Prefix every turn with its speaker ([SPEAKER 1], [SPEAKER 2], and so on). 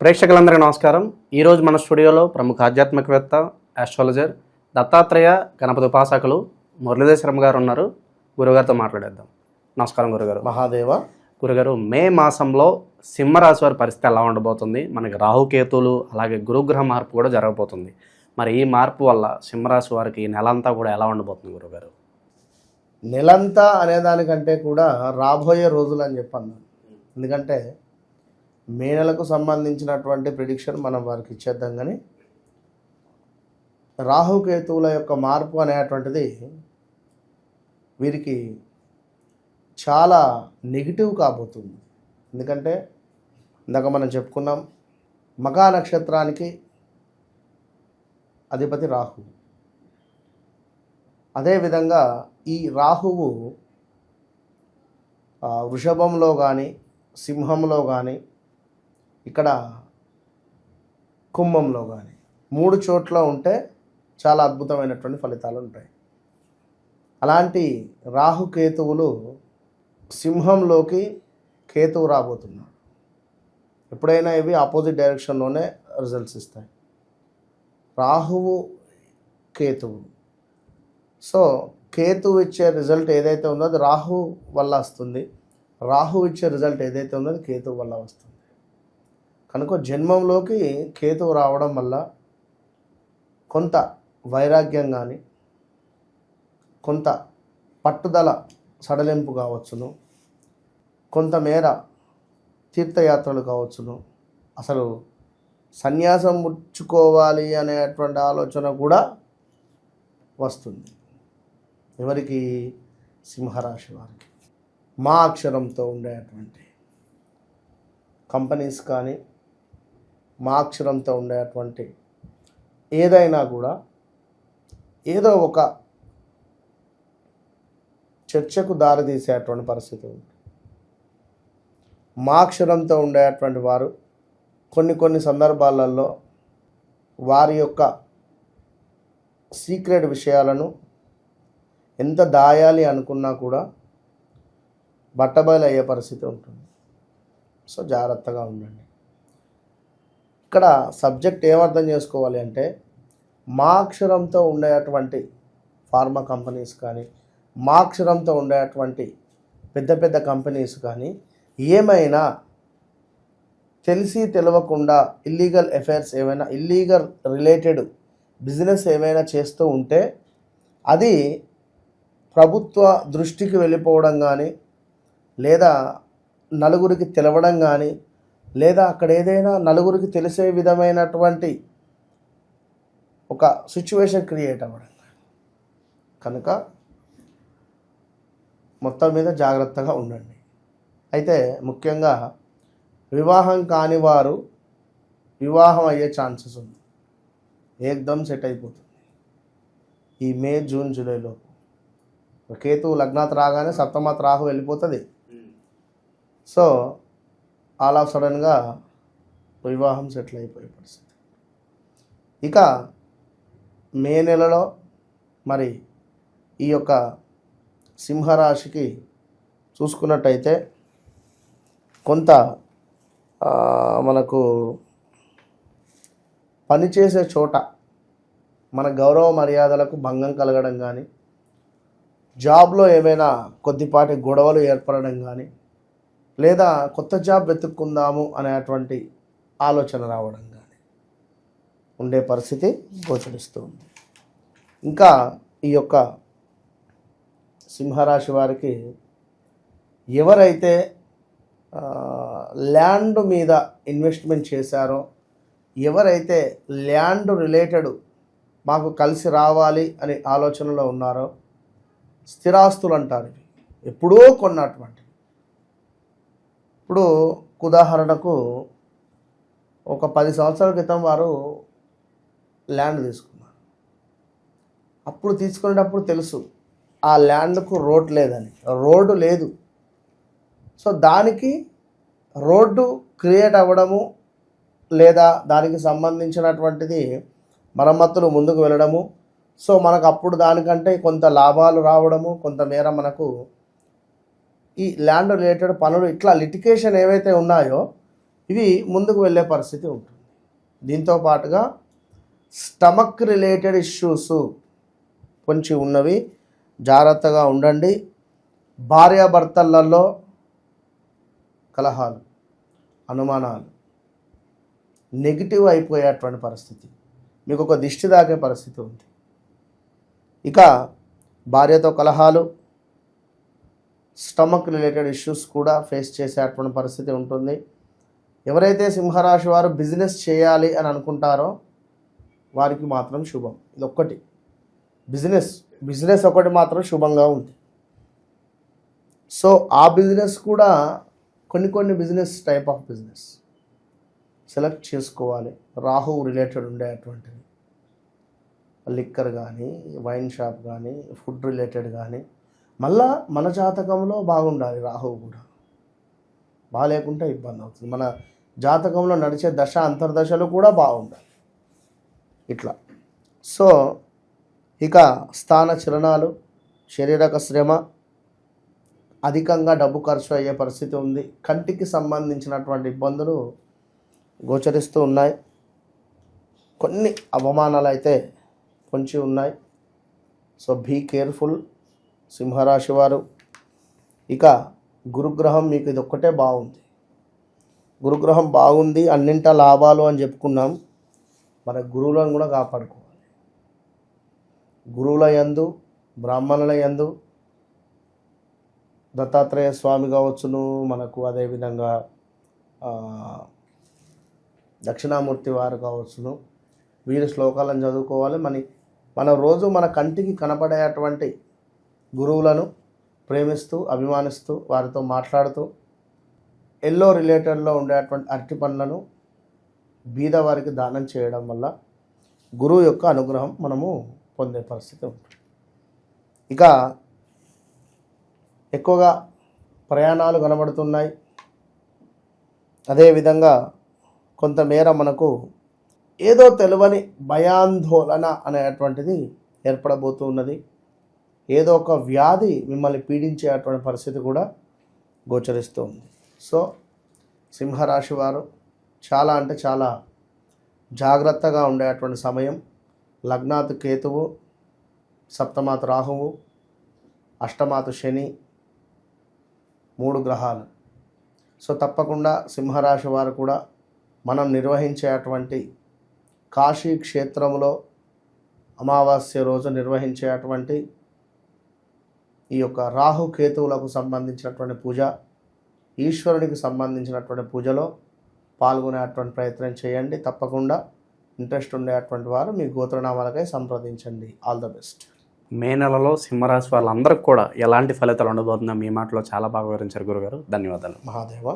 [SPEAKER 1] ప్రేక్షకులందరికీ నమస్కారం. ఈరోజు మన స్టూడియోలో ప్రముఖ ఆధ్యాత్మికవేత్త, ఆస్ట్రాలజర్, దత్తాత్రేయ గణపతి ఉపాసకులు మురళీధర్ శర్మ గారు ఉన్నారు. గురుగారితో మాట్లాడేద్దాం. నమస్కారం గురుగారు.
[SPEAKER 2] మహాదేవ.
[SPEAKER 1] గురుగారు, మే మాసంలో సింహరాశి వారి పరిస్థితి ఎలా ఉండబోతుంది? మనకి రాహుకేతువులు అలాగే గురుగ్రహ మార్పు కూడా జరగబోతుంది. మరి ఈ మార్పు వల్ల సింహరాశి వారికి ఈ నెలంతా కూడా ఎలా ఉండబోతుంది గురుగారు?
[SPEAKER 2] నెలంతా అనేదానికంటే కూడా రాబోయే రోజులు అని చెప్పాను. ఎందుకంటే మే నెలకు సంబంధించినటువంటి ప్రిడిక్షన్ మనం వారికి ఇచ్చేద్దాం. కానీ రాహుకేతువుల యొక్క మార్పు అనేటువంటిది వీరికి చాలా నెగిటివ్ కాబోతుంది. ఎందుకంటే ఇందాక మనం చెప్పుకున్నాం, మఘా నక్షత్రానికి అధిపతి రాహు. అదేవిధంగా ఈ రాహువు వృషభంలో కానీ, సింహంలో కానీ, ఇక్కడ కుంభంలో కానీ 3 చోట్ల ఉంటే చాలా అద్భుతమైనటువంటి ఫలితాలు ఉంటాయి. అలాంటి రాహుకేతువులు సింహంలోకి కేతువు రాబోతున్నాడు. ఎప్పుడైనా ఇవి ఆపోజిట్ డైరెక్షన్లోనే రిజల్ట్స్ ఇస్తాయి. రాహువు కేతువు. సో కేతువు ఇచ్చే రిజల్ట్ ఏదైతే ఉందో అది రాహు వల్ల వస్తుంది. రాహు ఇచ్చే రిజల్ట్ ఏదైతే ఉందో అది కేతువు వల్ల వస్తుంది. కనుక జన్మంలోకి కేతువు రావడం వల్ల కొంత వైరాగ్యం కానీ, కొంత పట్టుదల సడలింపు కావచ్చును, కొంతమేర తీర్థయాత్రలు కావచ్చును, అసలు సన్యాసం ముచ్చుకోవాలి అనేటువంటి ఆలోచన కూడా వస్తుంది. ఎవరికి? సింహరాశి వారికి. మా అక్షరంతో ఉండేటువంటి కంపెనీస్ కానీ, మా అక్షరంతో ఉండేటువంటి ఏదైనా కూడా ఏదో ఒక చర్చకు దారితీసేటువంటి పరిస్థితి ఉంది. మా అక్షరంతో ఉండేటువంటి వారు కొన్ని సందర్భాలలో వారి యొక్క సీక్రెట్ విషయాలను ఎంత దాయాలి అనుకున్నా కూడా బట్టబయలు అయ్యే పరిస్థితి ఉంటుంది. సో జాగ్రత్తగా ఉండండి. ఇక్కడ సబ్జెక్ట్ ఏమర్థం చేసుకోవాలి అంటే, మా అక్షరంతో ఉండేటువంటి ఫార్మా కంపెనీస్ కానీ, మా అక్షరంతో ఉండేటువంటి పెద్ద కంపెనీస్ కానీ ఏమైనా తెలిసి తెలియకుండా ఇల్లీగల్ అఫైర్స్ ఏమైనా, ఇల్లీగల్ రిలేటెడ్ బిజినెస్ ఏమైనా చేస్తూ ఉంటే అది ప్రభుత్వ దృష్టికి వెళ్ళిపోవడం కానీ, లేదా నలుగురికి తెలవడం కానీ, లేదా అక్కడ ఏదైనా నలుగురికి తెలిసే విధమైనటువంటి ఒక సిచ్యువేషన్ క్రియేట్ అవ్వడం. కనుక మొత్తం మీద జాగ్రత్తగా ఉండండి. అయితే ముఖ్యంగా వివాహం కాని వారు వివాహం అయ్యే ఛాన్సెస్ ఉంది. ఏకదం సెట్ అయిపోతుంది ఈ మే, జూన్, జూలైలో. కేతువు లగ్నాత్ రాగానే సప్తమాత్ రాహు వెళ్ళిపోతుంది. సో ఆల్ ఆఫ్ సడన్గా వివాహం సెటిల్ అయిపోయే పరిస్థితి. ఇక మే నెలలో మరి ఈ యొక్క సింహరాశికి చూసుకున్నట్టయితే కొంత మనకు పనిచేసే చోట మన గౌరవ మర్యాదలకు భంగం కలగడం కానీ, జాబ్లో ఏమైనా కొద్దిపాటి గొడవలు ఏర్పడడం కానీ, లేదా కొత్త జాబ్ వెతుక్కుందాము అనేటువంటి ఆలోచన రావడం కానీ ఉండే పరిస్థితి గోచరిస్తూ ఉంది. ఇంకా ఈ యొక్క సింహరాశి వారికి ఎవరైతే ల్యాండ్ మీద ఇన్వెస్ట్మెంట్ చేశారో, ఎవరైతే ల్యాండ్ రిలేటెడ్ మాకు కలిసి రావాలి అనే ఆలోచనలో ఉన్నారో, స్థిరాస్తులు అంటారు ఇవి, ఎప్పుడో కొన్నటువంటి. ఇప్పుడు ఉదాహరణకు ఒక 10 సంవత్సరాల క్రితం వారు ల్యాండ్ తీసుకున్నారు. అప్పుడు తీసుకునేటప్పుడు తెలుసు ఆ ల్యాండ్కు రోడ్డు లేదు. సో దానికి రోడ్డు క్రియేట్ అవ్వడము, లేదా దానికి సంబంధించినటువంటిది మరమ్మతులు ముందుకు వెళ్ళడము. సో మనకు అప్పుడు దానికంటే కొంత లాభాలు రావడము, కొంతమేర మనకు ఈ ల్యాండ్ రిలేటెడ్ పనులు, ఇట్లా లిటికేషన్ ఏవైతే ఉన్నాయో ఇవి ముందుకు వెళ్ళే పరిస్థితి ఉంటుంది. దీంతో పాటుగా స్టమక్ రిలేటెడ్ ఇష్యూస్ కొంచెం ఉన్నవి, జాగ్రత్తగా ఉండండి. భార్యాభర్తలలో కలహాలు, అనుమానాలు, నెగిటివ్ అయిపోయేటువంటి పరిస్థితి, మీకు ఒక దిష్టి తాకే పరిస్థితి ఉంది. ఇక భార్యతో కలహాలు, స్టమక్ రిలేటెడ్ ఇష్యూస్ కూడా ఫేస్ చేసేటువంటి పరిస్థితి ఉంటుంది. ఎవరైతే సింహరాశి వారు బిజినెస్ చేయాలి అని అనుకుంటారో వారికి మాత్రం శుభం. ఇది ఒక్కటి, బిజినెస్ ఒకటి మాత్రం శుభంగా ఉంది. సో ఆ బిజినెస్ కూడా కొన్ని business type of business select చేసుకోవాలి. రాహు రిలేటెడ్ ఉండేటువంటివి, లిక్కర్ కానీ, వైన్ షాప్ కానీ, ఫుడ్ రిలేటెడ్ కానీ. మళ్ళా మన జాతకంలో బాగుండాలి. రాహువు కూడా బాగాలేకుంటే ఇబ్బంది అవుతుంది. మన జాతకంలో నడిచే దశ అంతర్దశలు కూడా బాగుండాలి ఇట్లా. సో ఇక స్థాన చలనాలు, శారీరక శ్రమ, అధికంగా డబ్బు ఖర్చు అయ్యే పరిస్థితి ఉంది. కంటికి సంబంధించినటువంటి ఇబ్బందులు గోచరిస్తూ ఉన్నాయి. కొన్ని అవమానాలు అయితే పొంచి ఉన్నాయి. సో బీ కేర్ఫుల్ సింహరాశి వారు. ఇక గురుగ్రహం మీకు ఇది ఒక్కటే బాగుంది. గురుగ్రహం బాగుంది, అన్నింటా లాభాలు అని చెప్పుకున్నాం. మన గురువులను కూడా కాపాడుకోవాలి. గురువుల యందు, బ్రాహ్మణుల యందు దత్తాత్రేయ స్వామి కావచ్చును, మనకు అదేవిధంగా దక్షిణామూర్తి వారు కావచ్చును, వీరి శ్లోకాలను చదువుకోవాలి. మన రోజు మన కంటికి కనపడేటువంటి గురువులను ప్రేమిస్తూ, అభిమానిస్తూ, వారితో మాట్లాడుతూ, ఎల్లో రిలేటెడ్లో ఉండేటువంటి అరటి పండ్లను బీద వారికి దానం చేయడం వల్ల గురువు యొక్క అనుగ్రహం మనము పొందే పరిస్థితి ఉంటుంది. ఇక ఎక్కువగా ప్రయాణాలు కనబడుతున్నాయి. అదేవిధంగా కొంతమేర మనకు ఏదో తెలియని భయాందోళన అనేటువంటిది ఏర్పడబోతున్నది. ఏదో ఒక వ్యాధి మిమ్మల్ని పీడించేటువంటి పరిస్థితి కూడా గోచరిస్తూ ఉంది. సో సింహరాశి వారు చాలా అంటే చాలా జాగ్రత్తగా ఉండేటువంటి సమయం. లగ్నాతు కేతువు, సప్తమాతు రాహువు, అష్టమాతు శని, 3 గ్రహాలు. సో తప్పకుండా సింహరాశి వారు కూడా మనం నిర్వహించేటువంటి కాశీ క్షేత్రంలో అమావాస్య రోజు నిర్వహించేటువంటి ఈ యొక్క రాహుకేతువులకు సంబంధించినటువంటి పూజ, ఈశ్వరునికి సంబంధించినటువంటి పూజలో పాల్గొనేటువంటి ప్రయత్నం చేయండి. తప్పకుండా ఇంట్రెస్ట్ ఉండేటువంటి వారు మీ గోత్రనామాలకై సంప్రదించండి. All the best.
[SPEAKER 1] మే నెలలో సింహరాశి వాళ్ళందరికీ కూడా ఎలాంటి ఫలితాలు ఉండబోతుందో మీ మాటలో చాలా బాగా వివరించారు గురుగారు. ధన్యవాదాలు.
[SPEAKER 2] మహాదేవ.